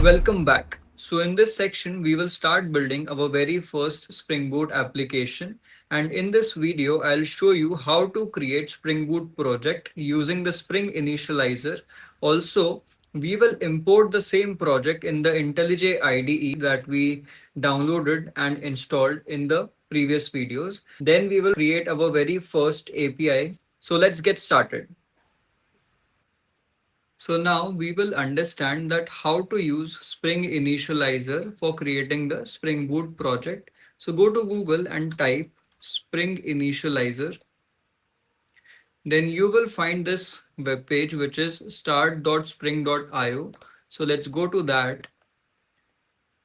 Welcome back. So in this section, we will start building our very first Spring Boot application. And in this video, I'll show you how to create Spring Boot project using the Spring Initializer. Also, we will import the same project in the IntelliJ IDE that we downloaded and installed in the previous videos. Then we will create our very first API. So let's get started. So now we will understand that how to use Spring Initializer for creating the Spring Boot project. So go to Google and type Spring Initializer. Then you will find this web page which is start.spring.io. So let's go to that.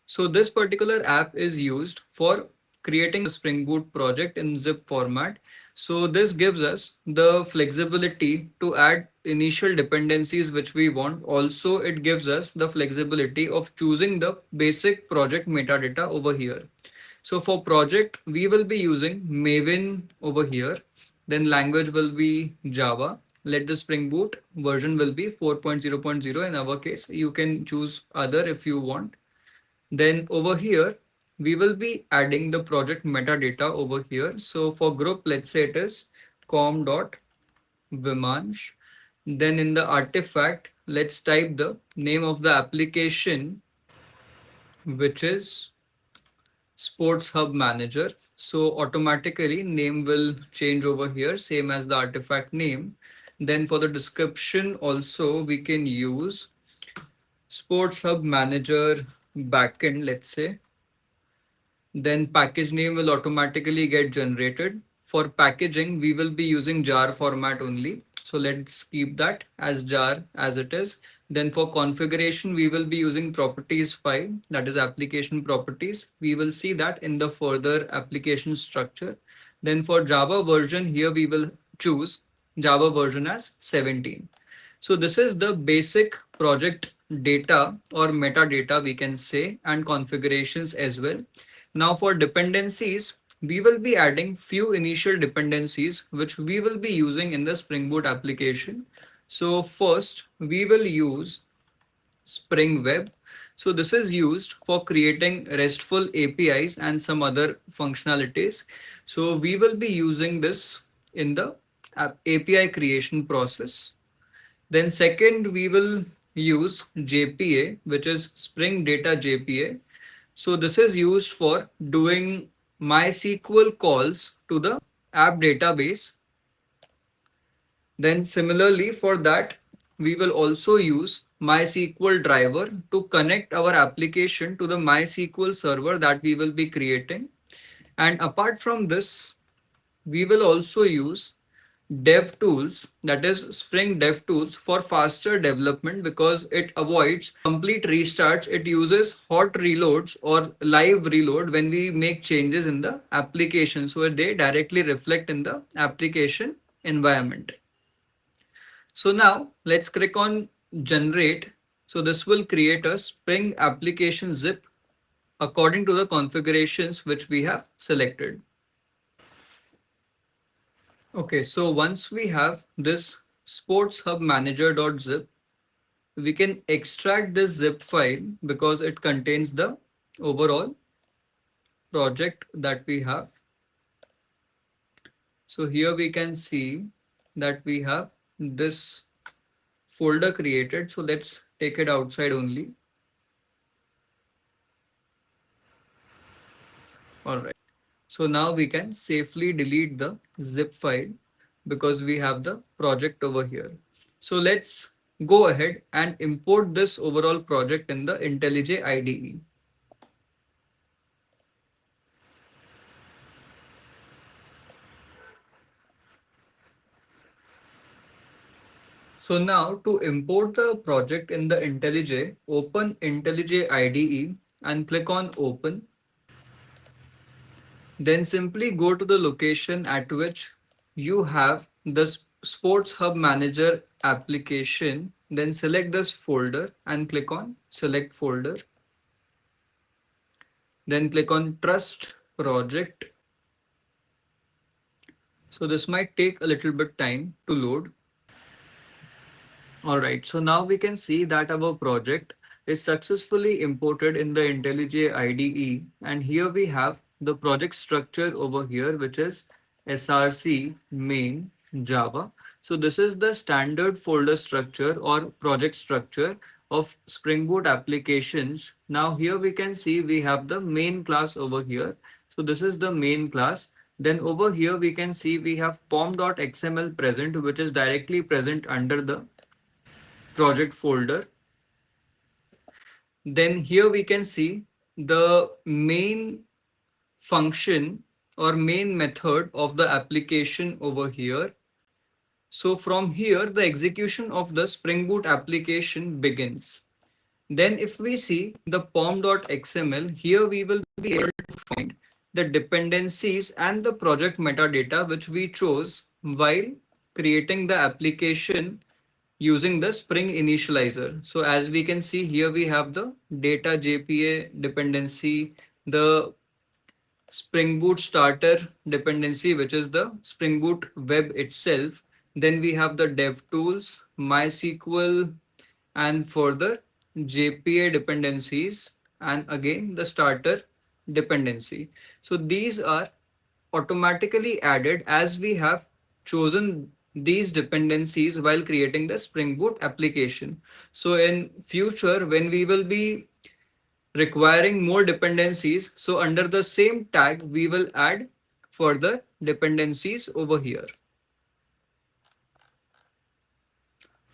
So this particular app is used for creating the Spring Boot project in zip format. So this gives us the flexibility to add initial dependencies which we want. Also, it gives us the flexibility of choosing the basic project metadata over here. So for project, we will be using Maven over here. Then language will be Java. Let the Spring Boot version will be 4.0.0 in our case. You can choose other if you want. Then over here, we will be adding the project metadata over here. So for group, let's say it is com.vimansh. Then in the artifact, let's type the name of the application, which is Sports Hub Manager. So automatically name will change over here, same as the artifact name. Then for the description also, we can use Sports Hub Manager backend, let's say. Then package name will automatically get generated. For packaging, we will be using jar format only. So let's keep that as jar as it is. Then for configuration, we will be using properties file, that is application properties. We will see that in the further application structure. Then for Java version, here we will choose Java version as 17. So this is the basic project data or metadata we can say, and configurations as well. Now for dependencies, we will be adding few initial dependencies which we will be using in the Spring Boot application. So first we will use Spring Web. So this is used for creating RESTful APIs and some other functionalities. So we will be using this in the API creation process. Then second, we will use JPA, which is Spring Data JPA. So this is used for doing MySQL calls to the app database. Then similarly for that, we will also use MySQL driver to connect our application to the MySQL server that we will be creating. And apart from this, we will also use dev tools, that is Spring dev tools, for faster development because it avoids complete restarts. It uses hot reloads or live reload when we make changes in the application, so they directly reflect in the application environment. So now let's click on generate. So this will create a Spring application zip according to the configurations which we have selected. Okay, so once we have this sports hub manager.zip, we can extract this zip file because it contains the overall project that we have. So here we can see that we have this folder created. So let's take it outside only. All right. So now we can safely delete the zip file because we have the project over here. So let's go ahead and import this overall project in the IntelliJ IDE. So now to import the project in the IntelliJ, open IntelliJ IDE and click on open. Then simply go to the location at which you have the Sports Hub Manager application. Then select this folder and click on select folder. Then click on trust project. So this might take a little bit time to load. All right, so now we can see that our project is successfully imported in the IntelliJ IDE. And here we have the project structure over here, which is src main Java. So this is the standard folder structure or project structure of Spring Boot applications. Now here we can see we have the main class over here. So this is the main class. Then over here we can see we have pom.xml present, which is directly present under the project folder. Then here we can see the main function or main method of the application over here. So from here, the execution of the Spring Boot application begins. Then if we see the pom.xml, here we will be able to find the dependencies and the project metadata which we chose while creating the application using the Spring initializer. So as we can see here, we have the data JPA dependency, the Spring Boot starter dependency, which is the Spring Boot web itself. Then we have the dev tools, MySQL, and further JPA dependencies, and again the starter dependency. So these are automatically added as we have chosen these dependencies while creating the Spring Boot application. So in future, when we will be requiring more dependencies, so under the same tag, we will add further dependencies over here.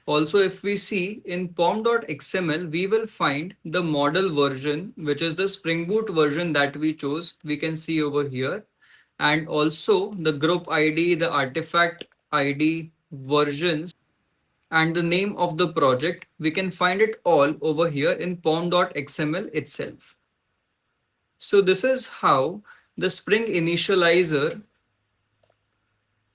Also, if we see in pom.xml, we will find the model version, which is the Spring Boot version that we chose. We can see over here. And also the group ID, the artifact ID, versions, and the name of the project. We can find it all over here in pom.xml itself. So this is how the Spring Initializer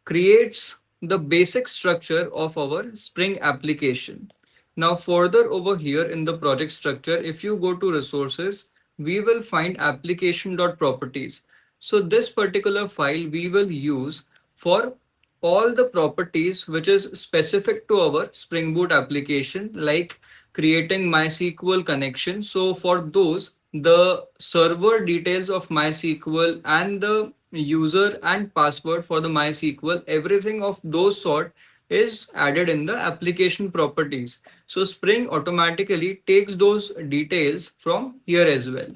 creates the basic structure of our Spring application. Now further over here in the project structure, if you go to resources, we will find application.properties. So this particular file we will use for all the properties which is specific to our Spring Boot application, like creating MySQL connection. So for those, the server details of MySQL and the user and password for the MySQL, everything of those sort is added in the application properties. So Spring automatically takes those details from here as well.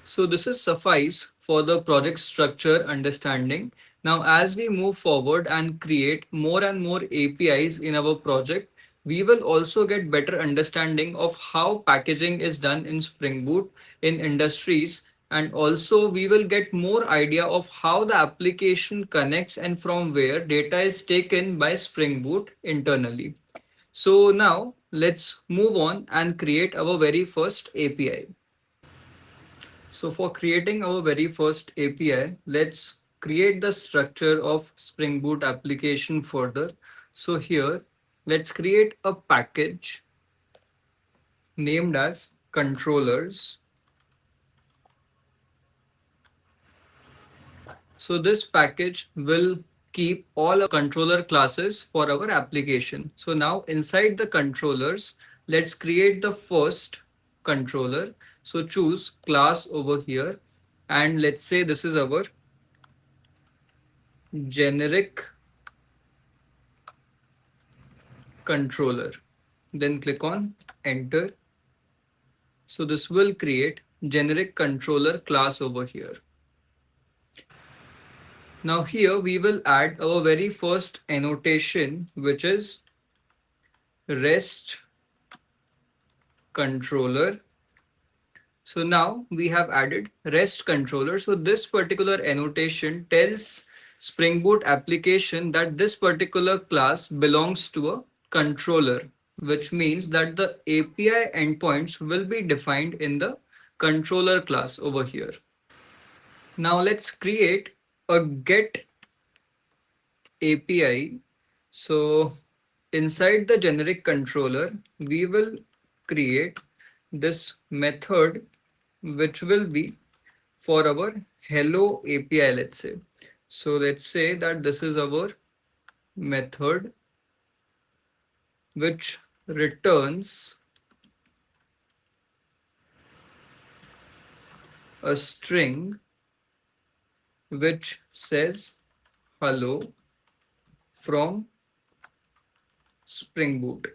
So this is suffice for the project structure understanding. Now, as we move forward and create more and more APIs in our project, we will also get better understanding of how packaging is done in Spring Boot in industries. And also we will get more idea of how the application connects and from where data is taken by Spring Boot internally. So now let's move on and create our very first API. So for creating our very first API, let's create the structure of Spring Boot application further. So here, let's create a package named as controllers. So this package will keep all our controller classes for our application. So now inside the controllers, let's create the first controller. So choose class over here, and let's say this is our generic controller. Then click on enter. So this will create generic controller class over here. Now here we will add our very first annotation, which is REST controller. So now we have added REST controller. So this particular annotation tells Spring Boot application that this particular class belongs to a controller, which means that the API endpoints will be defined in the controller class over here. Now let's create a get API. So inside the generic controller, we will create this method which will be for our hello API, let's say. So let's say that this is our method which returns a string which says hello from Spring Boot.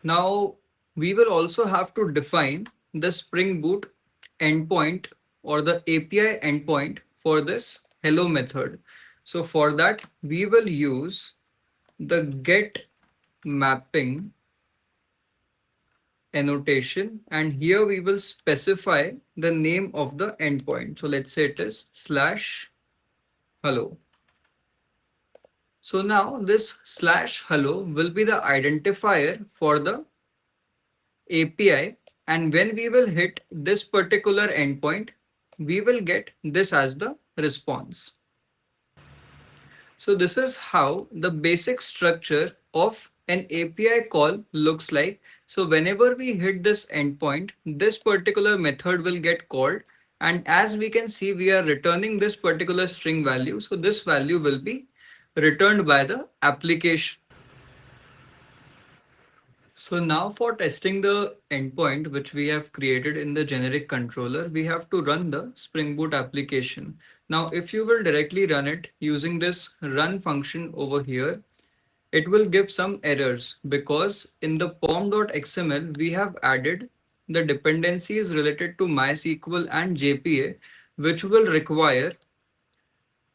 Now we will also have to define the Spring Boot endpoint or the API endpoint for this hello method. So for that we will use the get mapping annotation, and here we will specify the name of the endpoint. So let's say it is slash hello. So now this slash hello will be the identifier for the API, and when we will hit this particular endpoint, we will get this as the response. So this is how the basic structure of an API call looks like. So whenever we hit this endpoint, this particular method will get called. And as we can see, we are returning this particular string value. So this value will be returned by the application. So now for testing the endpoint which we have created in the generic controller, we have to run the Spring Boot application. Now, if you will directly run it using this run function over here, it will give some errors because in the pom.xml, we have added the dependencies related to MySQL and JPA, which will require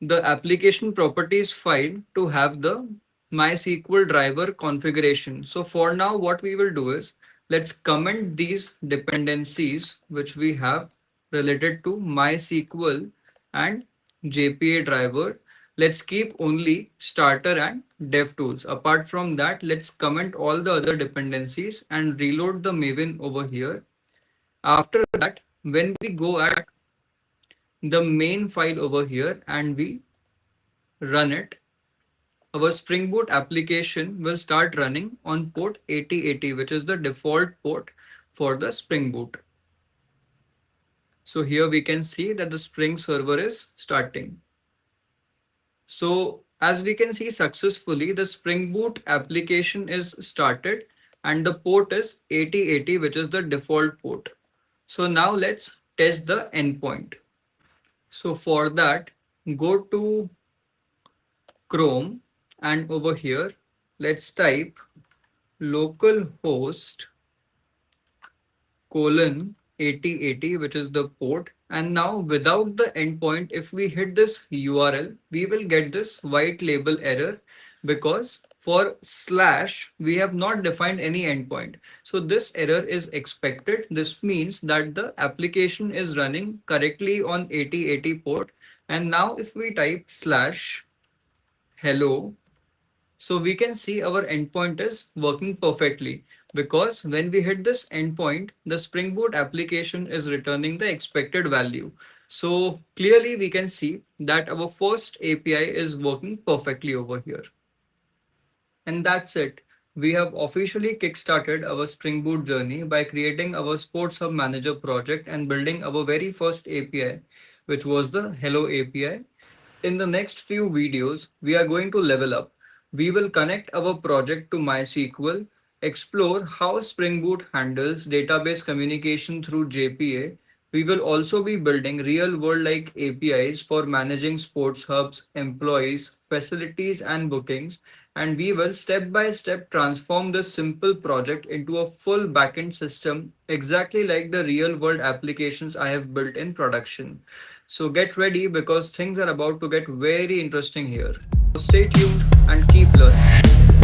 the application properties file to have the MySQL driver configuration. So for now, what we will do is let's comment these dependencies which we have related to MySQL and JPA driver. Let's keep only starter and DevTools. Apart from that, let's comment all the other dependencies and reload the Maven over here. After that, when we go at the main file over here and we run it, our Spring Boot application will start running on port 8080, which is the default port for the Spring Boot. So here we can see that the Spring server is starting. So as we can see successfully, the Spring Boot application is started and the port is 8080, which is the default port. So now let's test the endpoint. So for that, go to Chrome and over here, let's type localhost colon 8080, which is the port. And now without the endpoint, if we hit this URL, we will get this white label error because for slash, we have not defined any endpoint. So this error is expected. This means that the application is running correctly on 8080 port. And now if we type slash hello, so we can see our endpoint is working perfectly because when we hit this endpoint, the Spring Boot application is returning the expected value. So clearly we can see that our first API is working perfectly over here. And that's it. We have officially kickstarted our Spring Boot journey by creating our Sports Hub Manager project and building our very first API, which was the Hello API. In the next few videos, we are going to level up. We will connect our project to MySQL, explore how Spring Boot handles database communication through JPA. We will also be building real-world like APIs for managing sports hubs, employees, facilities, and bookings. And we will step by step transform this simple project into a full backend system, exactly like the real-world applications I have built in production. So get ready because things are about to get very interesting here. So stay tuned and keep learning.